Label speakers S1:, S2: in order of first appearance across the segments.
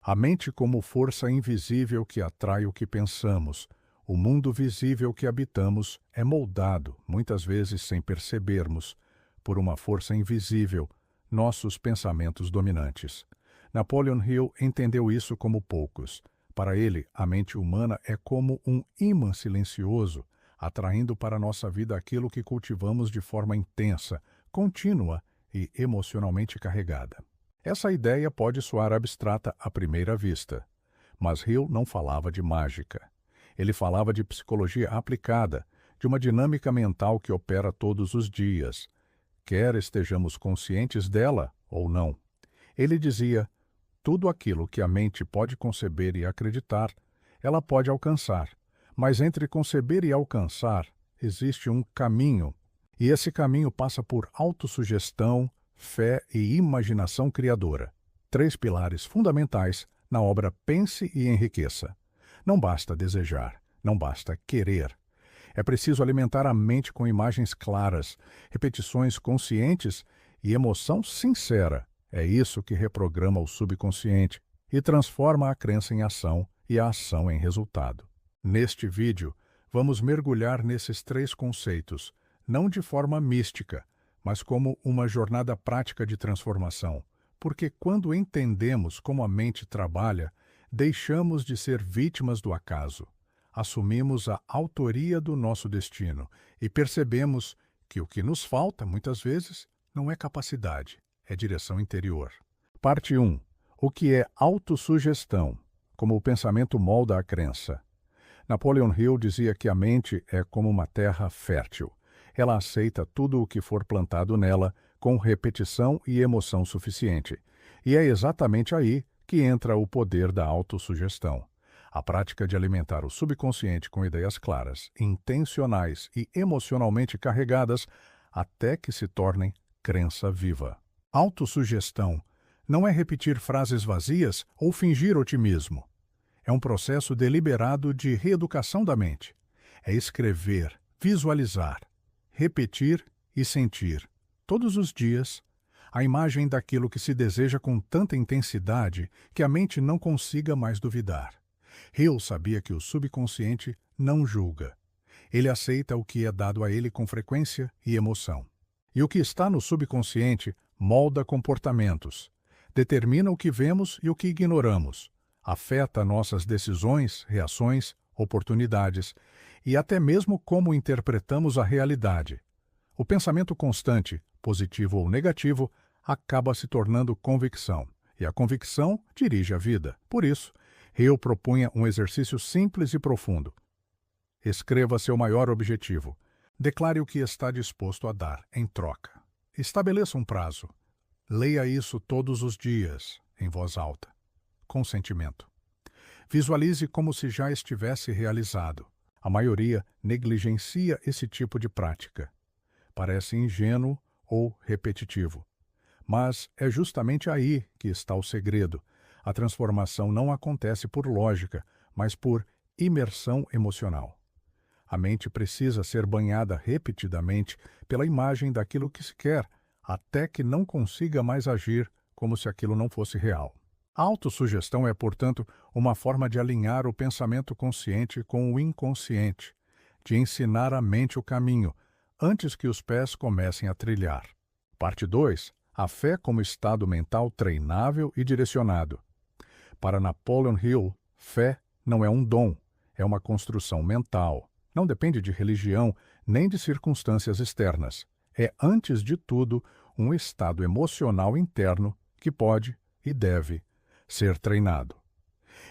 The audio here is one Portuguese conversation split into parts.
S1: A mente como força invisível que atrai o que pensamos. O mundo visível que habitamos é moldado, muitas vezes sem percebermos, por uma força invisível, nossos pensamentos dominantes. Napoleon Hill entendeu isso como poucos. Para ele, a mente humana é como um ímã silencioso, atraindo para nossa vida aquilo que cultivamos de forma intensa, contínua e emocionalmente carregada. Essa ideia pode soar abstrata à primeira vista, mas Hill não falava de mágica. Ele falava de psicologia aplicada, de uma dinâmica mental que opera todos os dias, quer estejamos conscientes dela ou não. Ele dizia: tudo aquilo que a mente pode conceber e acreditar, ela pode alcançar, mas entre conceber e alcançar existe um caminho, e esse caminho passa por autossugestão, fé e imaginação criadora. Três pilares fundamentais na obra Pense e Enriqueça. Não basta desejar, não basta querer. É preciso alimentar a mente com imagens claras, repetições conscientes e emoção sincera. É isso que reprograma o subconsciente e transforma a crença em ação e a ação em resultado. Neste vídeo, vamos mergulhar nesses três conceitos, não de forma mística, mas como uma jornada prática de transformação, porque quando entendemos como a mente trabalha, deixamos de ser vítimas do acaso. Assumimos a autoria do nosso destino e percebemos que o que nos falta, muitas vezes, não é capacidade, é direção interior. Parte 1. O que é autossugestão? Como o pensamento molda a crença. Napoleon Hill dizia que a mente é como uma terra fértil. Ela aceita tudo o que for plantado nela com repetição e emoção suficiente. E é exatamente aí que entra o poder da autossugestão. A prática de alimentar o subconsciente com ideias claras, intencionais e emocionalmente carregadas até que se tornem crença viva. Autossugestão não é repetir frases vazias ou fingir otimismo. É um processo deliberado de reeducação da mente. É escrever, visualizar, repetir e sentir, todos os dias, a imagem daquilo que se deseja com tanta intensidade que a mente não consiga mais duvidar. Hill sabia que o subconsciente não julga. Ele aceita o que é dado a ele com frequência e emoção. E o que está no subconsciente molda comportamentos, determina o que vemos e o que ignoramos, afeta nossas decisões, reações, oportunidades e até mesmo como interpretamos a realidade. O pensamento constante, positivo ou negativo, acaba se tornando convicção, e a convicção dirige a vida. Por isso, Hill propunha um exercício simples e profundo. Escreva seu maior objetivo. Declare o que está disposto a dar em troca. Estabeleça um prazo. Leia isso todos os dias, em voz alta, com sentimento. Visualize como se já estivesse realizado. A maioria negligencia esse tipo de prática. Parece ingênuo ou repetitivo. Mas é justamente aí que está o segredo. A transformação não acontece por lógica, mas por imersão emocional. A mente precisa ser banhada repetidamente pela imagem daquilo que se quer, até que não consiga mais agir como se aquilo não fosse real. A autossugestão é, portanto, uma forma de alinhar o pensamento consciente com o inconsciente, de ensinar à mente o caminho, antes que os pés comecem a trilhar. Parte 2. A fé como estado mental treinável e direcionado. Para Napoleon Hill, fé não é um dom, é uma construção mental. Não depende de religião nem de circunstâncias externas. É, antes de tudo, um estado emocional interno que pode e deve ser treinado.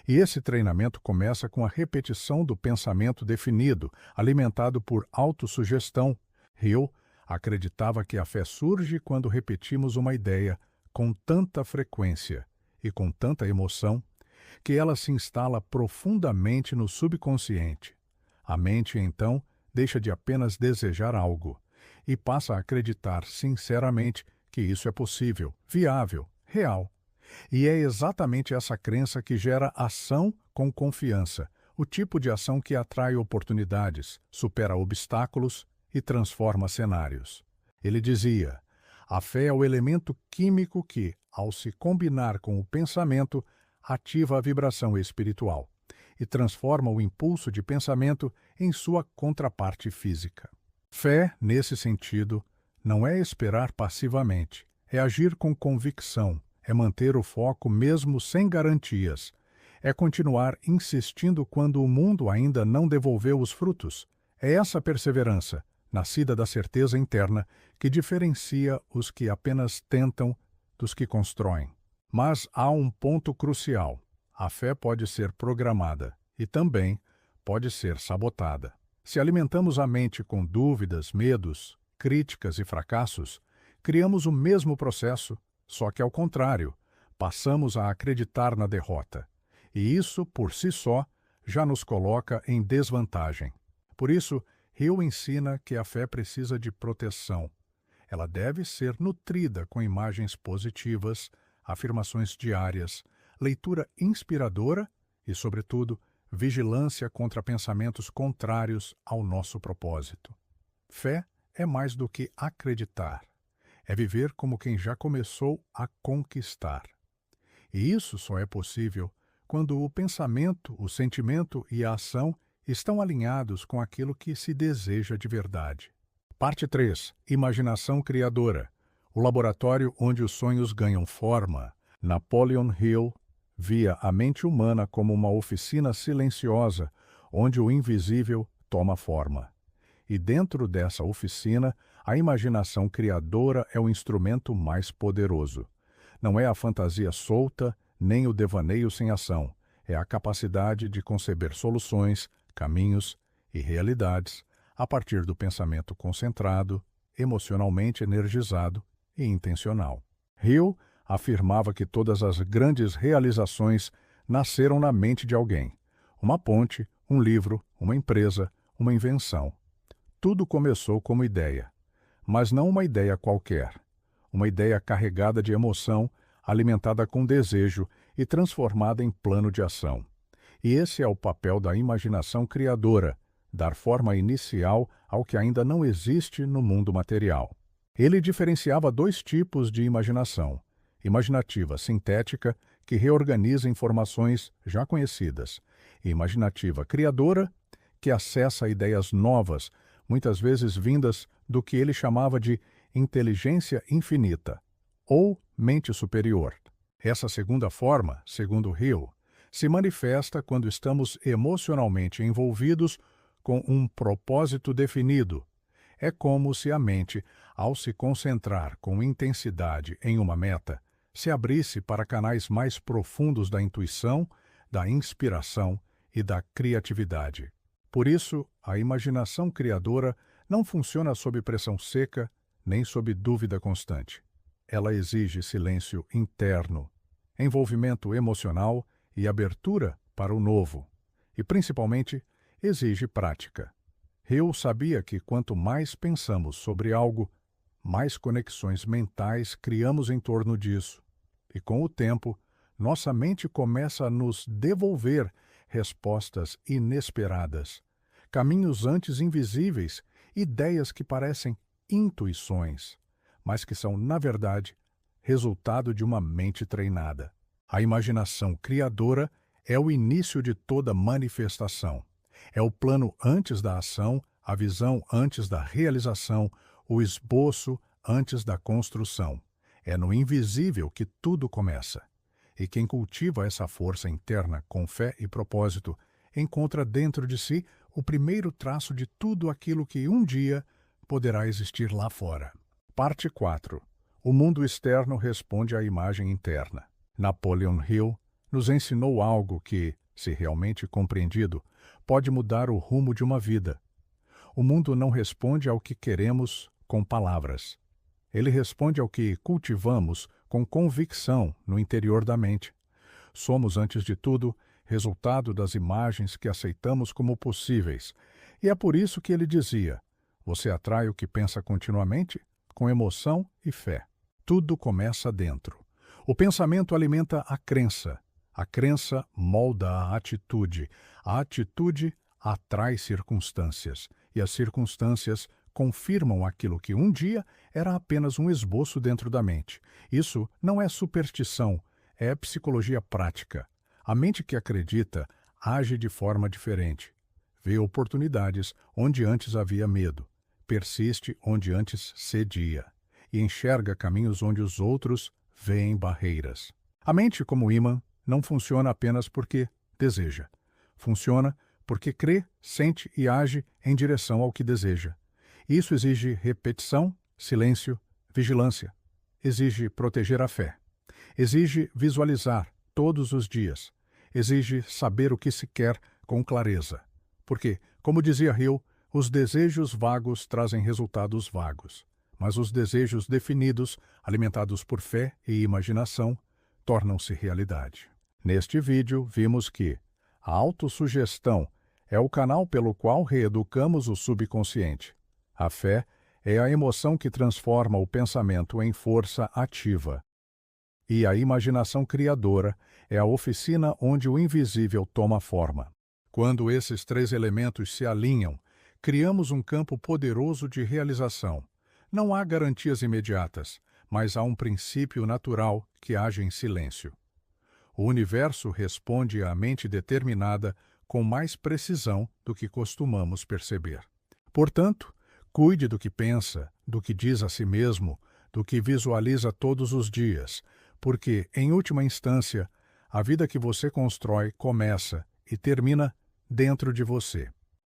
S1: E esse treinamento começa com a repetição do pensamento definido, alimentado por autossugestão. Hill acreditava que a fé surge quando repetimos uma ideia com tanta frequência e com tanta emoção que ela se instala profundamente no subconsciente. A mente, então, deixa de apenas desejar algo e passa a acreditar sinceramente que isso é possível, viável, real. E é exatamente essa crença que gera ação com confiança, o tipo de ação que atrai oportunidades, supera obstáculos e transforma cenários. Ele dizia: a fé é o elemento químico que, ao se combinar com o pensamento, ativa a vibração espiritual e transforma o impulso de pensamento em sua contraparte física. Fé, nesse sentido, não é esperar passivamente, é agir com convicção, é manter o foco mesmo sem garantias, é continuar insistindo quando o mundo ainda não devolveu os frutos. É essa perseverança, nascida da certeza interna, que diferencia os que apenas tentam dos que constroem. Mas há um ponto crucial. A fé pode ser programada e também pode ser sabotada. Se alimentamos a mente com dúvidas, medos, críticas e fracassos, criamos o mesmo processo, só que ao contrário, passamos a acreditar na derrota. E isso, por si só, já nos coloca em desvantagem. Por isso, Hill ensina que a fé precisa de proteção. Ela deve ser nutrida com imagens positivas, afirmações diárias, leitura inspiradora e, sobretudo, vigilância contra pensamentos contrários ao nosso propósito. Fé é mais do que acreditar. É viver como quem já começou a conquistar. E isso só é possível quando o pensamento, o sentimento e a ação estão alinhados com aquilo que se deseja de verdade. Parte 3. Imaginação criadora. O laboratório onde os sonhos ganham forma. Napoleon Hill via a mente humana como uma oficina silenciosa, onde o invisível toma forma. E dentro dessa oficina, a imaginação criadora é o instrumento mais poderoso. Não é a fantasia solta, nem o devaneio sem ação. É a capacidade de conceber soluções, caminhos e realidades a partir do pensamento concentrado, emocionalmente energizado e intencional. Hill afirmava que todas as grandes realizações nasceram na mente de alguém. Uma ponte, um livro, uma empresa, uma invenção. Tudo começou como ideia, mas não uma ideia qualquer. Uma ideia carregada de emoção, alimentada com desejo e transformada em plano de ação. E esse é o papel da imaginação criadora, dar forma inicial ao que ainda não existe no mundo material. Ele diferenciava dois tipos de imaginação: imaginativa sintética, que reorganiza informações já conhecidas, e imaginativa criadora, que acessa ideias novas, muitas vezes vindas do que ele chamava de inteligência infinita, ou mente superior. Essa segunda forma, segundo Hill, se manifesta quando estamos emocionalmente envolvidos com um propósito definido. É como se a mente, ao se concentrar com intensidade em uma meta, se abrisse para canais mais profundos da intuição, da inspiração e da criatividade. Por isso, a imaginação criadora não funciona sob pressão seca, nem sob dúvida constante. Ela exige silêncio interno, envolvimento emocional e abertura para o novo. E, principalmente, exige prática. Hill sabia que quanto mais pensamos sobre algo, mais conexões mentais criamos em torno disso. E com o tempo, nossa mente começa a nos devolver respostas inesperadas, caminhos antes invisíveis, ideias que parecem intuições, mas que são, na verdade, resultado de uma mente treinada. A imaginação criadora é o início de toda manifestação. É o plano antes da ação, a visão antes da realização, o esboço antes da construção. É no invisível que tudo começa. E quem cultiva essa força interna com fé e propósito encontra dentro de si o primeiro traço de tudo aquilo que um dia poderá existir lá fora. Parte 4. O mundo externo responde à imagem interna. Napoleon Hill nos ensinou algo que, se realmente compreendido, pode mudar o rumo de uma vida. O mundo não responde ao que queremos com palavras. Ele responde ao que cultivamos com convicção no interior da mente. Somos, antes de tudo, resultado das imagens que aceitamos como possíveis. E é por isso que ele dizia: você atrai o que pensa continuamente, com emoção e fé. Tudo começa dentro. O pensamento alimenta a crença molda a atitude atrai circunstâncias, e as circunstâncias confirmam aquilo que um dia era apenas um esboço dentro da mente. Isso não é superstição, é psicologia prática. A mente que acredita age de forma diferente. Vê oportunidades onde antes havia medo, persiste onde antes cedia, e enxerga caminhos onde os outros veem barreiras. A mente, como ímã, não funciona apenas porque deseja. Funciona porque crê, sente e age em direção ao que deseja. Isso exige repetição, silêncio, vigilância. Exige proteger a fé. Exige visualizar todos os dias. Exige saber o que se quer com clareza. Porque, como dizia Hill, os desejos vagos trazem resultados vagos. Mas os desejos definidos, alimentados por fé e imaginação, tornam-se realidade. Neste vídeo, vimos que a autossugestão é o canal pelo qual reeducamos o subconsciente. A fé é a emoção que transforma o pensamento em força ativa. E a imaginação criadora é a oficina onde o invisível toma forma. Quando esses três elementos se alinham, criamos um campo poderoso de realização. Não há garantias imediatas, mas há um princípio natural que age em silêncio. O universo responde à mente determinada com mais precisão do que costumamos perceber. Portanto, cuide do que pensa, do que diz a si mesmo, do que visualiza todos os dias, porque, em última instância, a vida que você constrói começa e termina dentro de você.